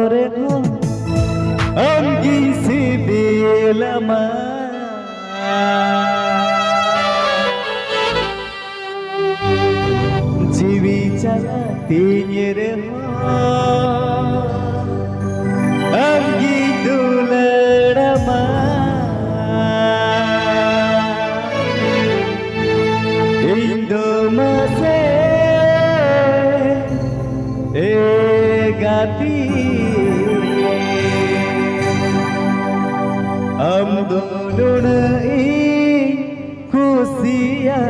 oreho Amgi sibilama Jiwi cala tinyere ho Amgi dularama Indo mase gati हम दोनों नहीं खुशियाँ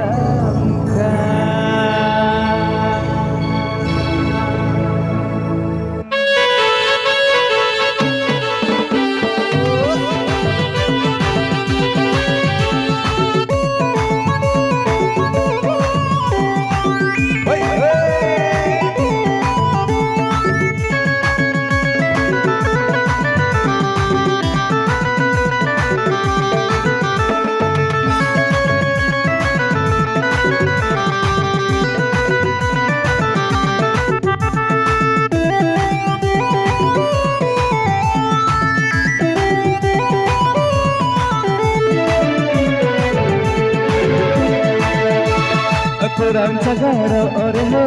kurang cagaro oreho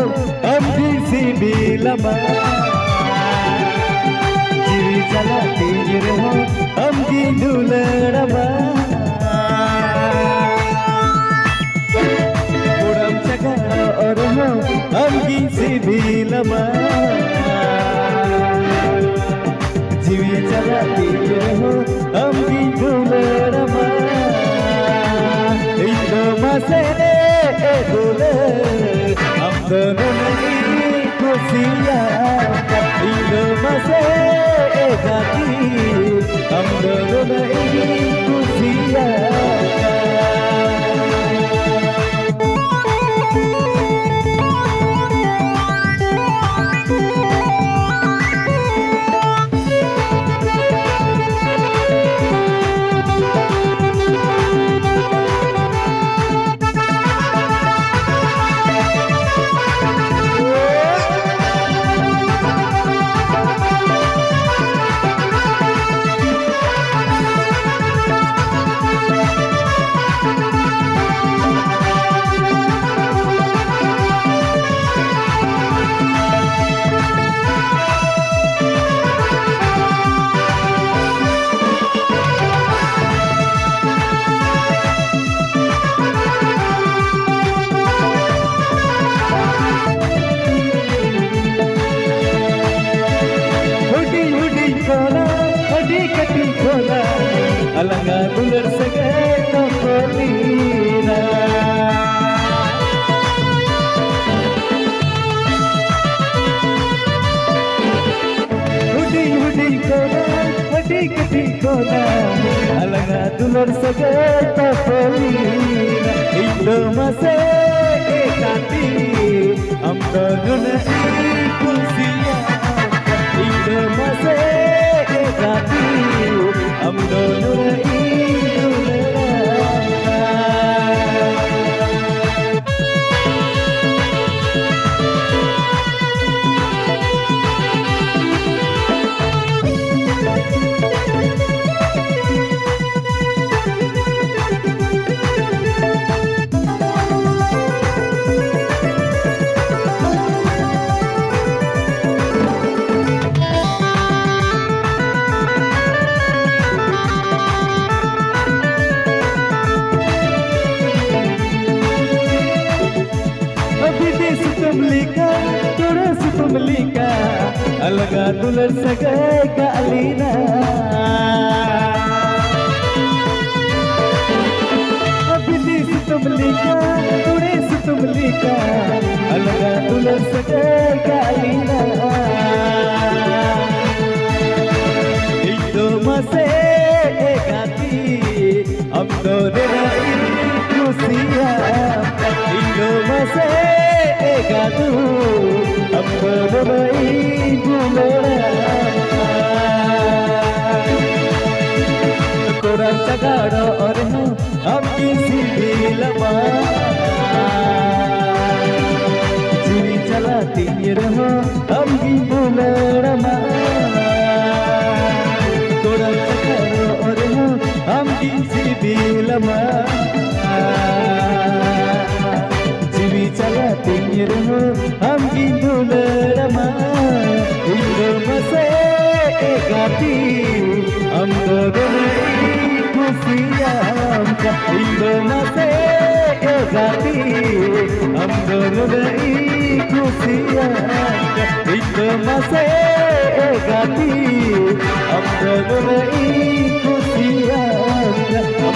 amdi sibilama jiwi jala tireho amdi dularama kurang cagaro oreho amdi sibilama jiwi jala tireho amdi dularama indo masere dule हम दोनों नहीं खुशियाँ इndo mase gati हम दोनों नहीं खुशियाँ अलंगा दुलर सगे कपलीना हुडी हुडी कोना हडी कटी कोना अलंगा दुलर सगे कपलीना इndo mase gati हम दोनों नहीं खुशियाँ इndo mase gati हम दोनों Melika alga dular sagai ka alina abidi situ melika ture situ melika alga dular sagai ka alina indo mase gati हम दोनों नहीं खुशियाँ indo mase gatu हम दोनों नहीं दुलारा kurang cagaro oreho amdi sibilama jiwi jala tireho amdi dularama dilama Jiwi cala tingir ho ham kintu lerama Indo mase ekati am dodonai kusiyam ka Indo mase ekati am dodonai kusiyam ka Indo mase ekati am dodonai kusiyam ka